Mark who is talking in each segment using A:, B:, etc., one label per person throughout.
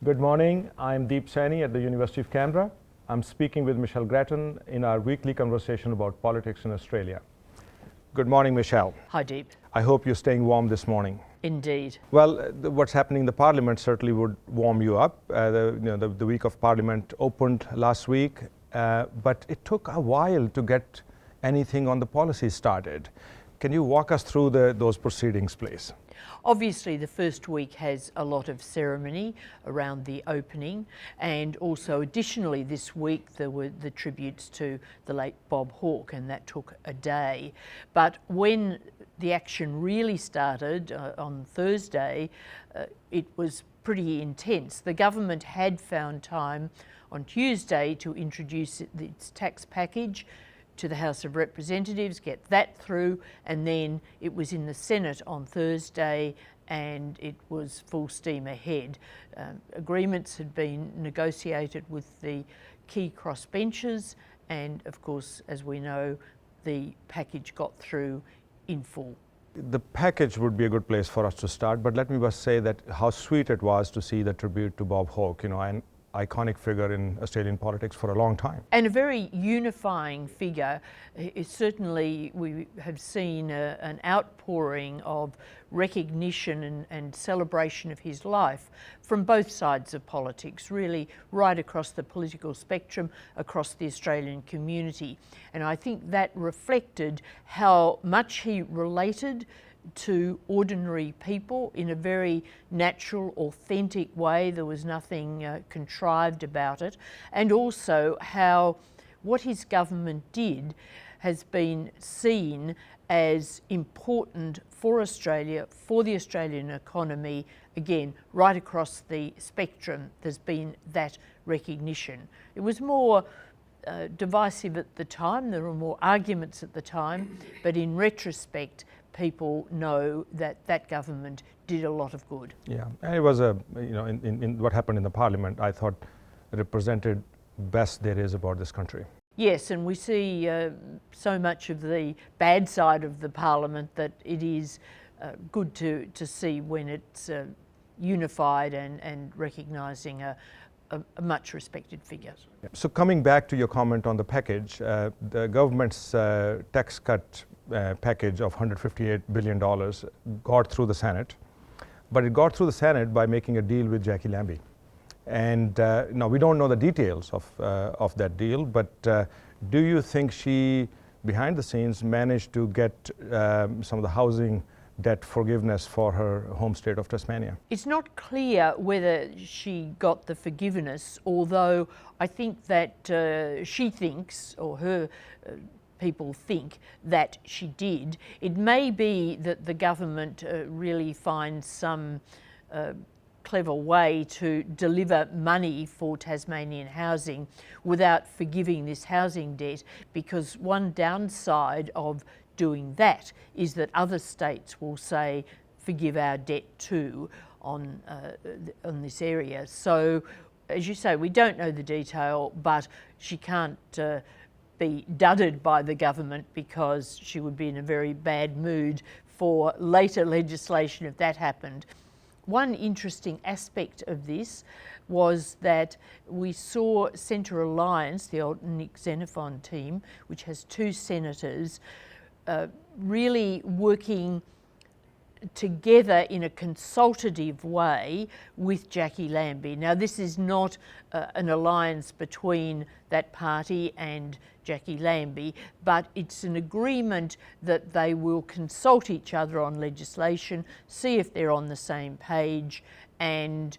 A: Good morning. I'm Saini at the University of Canberra. I'm speaking with Michelle Grattan in our weekly conversation about politics in Australia. Good morning, Michelle.
B: Hi, Deep.
A: I hope you're staying warm this morning.
B: Indeed.
A: Well, what's happening in the Parliament certainly would warm you up. The week of Parliament opened last week, but it took a while to get anything on the policy started. Can you walk us through those proceedings, please?
B: Obviously, the first week has a lot of ceremony around the opening, and also additionally this week there were the tributes to the late Bob Hawke, and that took a day. But when the action really started on Thursday, it was pretty intense. The government had found time on Tuesday to introduce its tax package to the House of Representatives, get that through, and then it was in the Senate on Thursday and it was full steam ahead. Agreements had been negotiated with the key crossbenchers, and of course, as we know, the package got through in full.
A: The package would be a good place for us to start, but let me just say that how sweet it was to see the tribute to Bob Hawke, an iconic figure in Australian politics for a long time.
B: And a very unifying figure. Certainly we have seen an outpouring of recognition and celebration of his life from both sides of politics, really right across the political spectrum, across the Australian community. And I think that reflected how much he related to ordinary people in a very natural, authentic way. There was nothing contrived about it. And also how what his government did has been seen as important for Australia, for the Australian economy. Again, right across the spectrum, there's been that recognition. It was more divisive at the time, there were more arguments at the time, but in retrospect, people know that that government did a lot of good.
A: Yeah, and it was in what happened in the Parliament, I thought represented best there is about this country.
B: Yes, and we see so much of the bad side of the Parliament that it is good to see when it's unified and recognising a much respected figure.
A: So coming back to your comment on the package, the government's tax cut package of $158 billion got through the Senate, but it got through the Senate by making a deal with Jackie Lambie. And now we don't know the details of that deal, but do you think she, behind the scenes, managed to get some of the housing debt forgiveness for her home state of Tasmania?
B: It's not clear whether she got the forgiveness, although I think that she thinks, or her people think, that she did. It may be that the government really finds some clever way to deliver money for Tasmanian housing without forgiving this housing debt, because one downside of doing that is that other states will say, forgive our debt too on this area. So, as you say, we don't know the detail, but she can't be dudded by the government, because she would be in a very bad mood for later legislation if that happened. One interesting aspect of this was that we saw Centre Alliance, the old Nick Xenophon team, which has two senators, really working together in a consultative way with Jackie Lambie. Now, this is not an alliance between that party and Jackie Lambie, but it's an agreement that they will consult each other on legislation, see if they're on the same page, and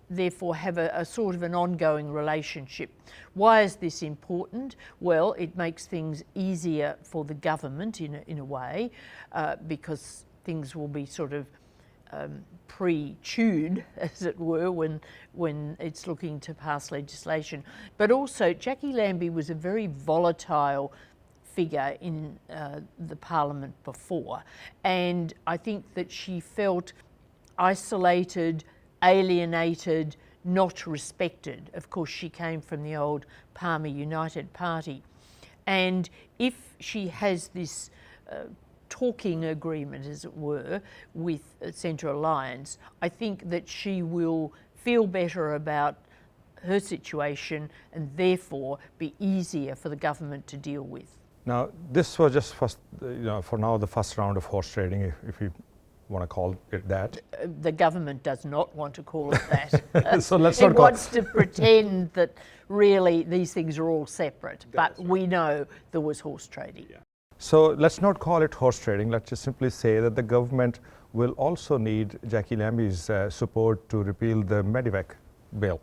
B: therefore have a sort of an ongoing relationship. Why is this important? Well, it makes things easier for the government in a way, because things will be sort of pre-chewed, as it were, when it's looking to pass legislation. But also, Jackie Lambie was a very volatile figure in the Parliament before, and I think that she felt isolated, alienated, not respected. Of course, she came from the old Palmer United Party, and if she has this talking agreement, as it were, with Centre Alliance, I think that she will feel better about her situation and therefore be easier for the government to deal with.
A: Now, this was just first, for now, the first round of horse trading, if you want to call it that.
B: The government does not want to call it that.
A: So let's
B: it
A: not call
B: wants to pretend that really these things are all separate, but we know there was horse trading.
A: Yeah. So let's not call it horse trading. Let's just simply say that the government will also need Jackie Lambie's support to repeal the Medevac bill.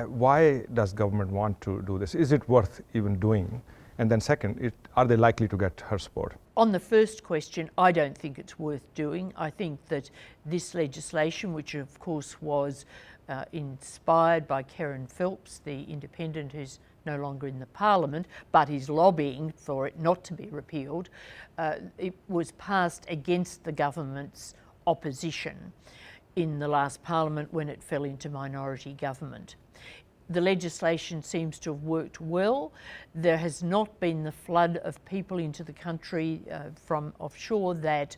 A: Why does government want to do this? Is it worth even doing? And then second, are they likely to get her support?
B: On the first question, I don't think it's worth doing. I think that this legislation, which of course was inspired by Kerryn Phelps, the independent who's no longer in the parliament, but is lobbying for it not to be repealed, it was passed against the government's opposition in the last parliament when it fell into minority government. The legislation seems to have worked well. There has not been the flood of people into the country from offshore that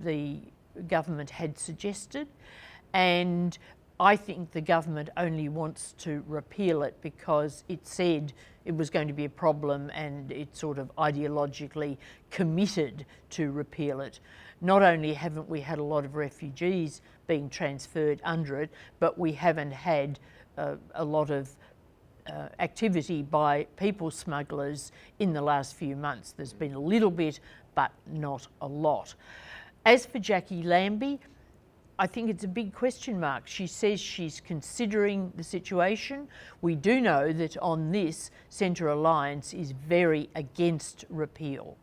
B: the government had suggested, and I think the government only wants to repeal it because it said it was going to be a problem and it sort of ideologically committed to repeal it. Not only haven't we had a lot of refugees being transferred under it, but we haven't had a lot of activity by people smugglers in the last few months. There's been a little bit, but not a lot. As for Jackie Lambie, I think it's a big question mark. She says she's considering the situation. We do know that on this, Centre Alliance is very against repeal.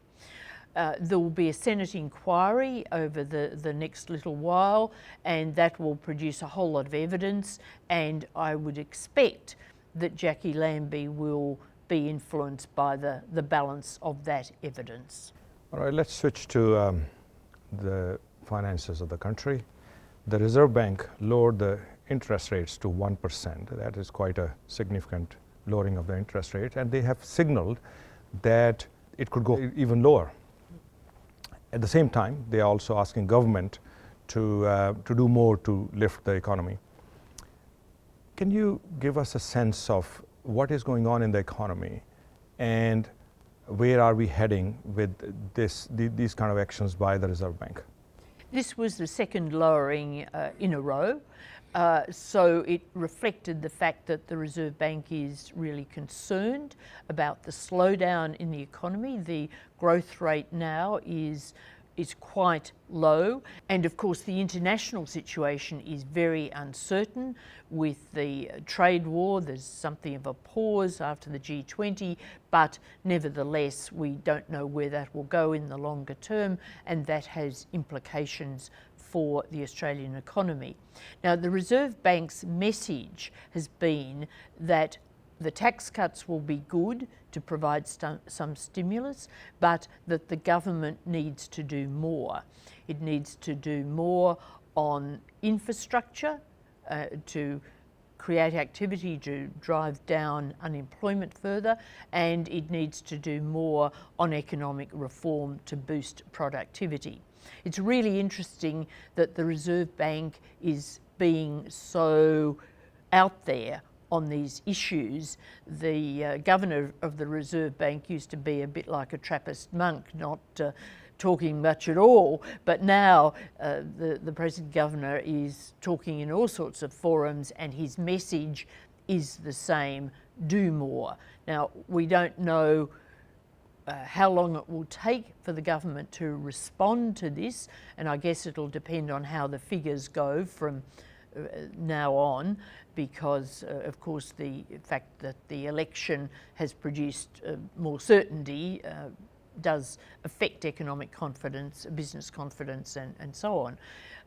B: There will be a Senate inquiry over the next little while, and that will produce a whole lot of evidence, and I would expect that Jackie Lambie will be influenced by the balance of that evidence.
A: All right, let's switch to the finances of the country. The Reserve Bank lowered the interest rates to 1%. That is quite a significant lowering of the interest rate, and they have signaled that it could go even lower. At the same time, they are also asking government to do more to lift the economy. Can you give us a sense of what is going on in the economy and where are we heading with these kind of actions by the Reserve Bank?
B: This was the second lowering in a row, so it reflected the fact that the Reserve Bank is really concerned about the slowdown in the economy. The growth rate now is quite low, and of course the international situation is very uncertain with the trade war. There's something of a pause after the G20, but nevertheless we don't know where that will go in the longer term, and that has implications for the Australian economy. Now, the Reserve Bank's message has been that the tax cuts will be good to provide some stimulus, but that the government needs to do more. It needs to do more on infrastructure to create activity to drive down unemployment further, and it needs to do more on economic reform to boost productivity. It's really interesting that the Reserve Bank is being so out there on these issues. The governor of the Reserve Bank used to be a bit like a Trappist monk, not talking much at all, but now the present governor is talking in all sorts of forums, and his message is the same: do more. Now, we don't know how long it will take for the government to respond to this, and I guess it'll depend on how the figures go from now on, because of course the fact that the election has produced more certainty does affect economic confidence, business confidence, and so on.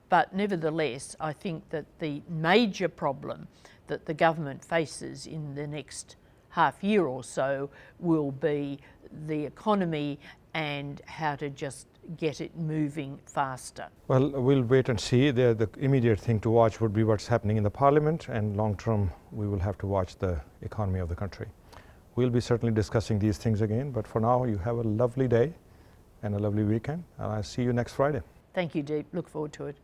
B: But nevertheless, I think that the major problem that the government faces in the next half year or so will be the economy and how to just get it moving faster.
A: Well, we'll wait and see. The immediate thing to watch would be what's happening in the Parliament, and long term we will have to watch the economy of the country. We'll be certainly discussing these things again, but for now you have a lovely day and a lovely weekend, and I'll see you next Friday.
B: Thank you, Deep. Look forward to it.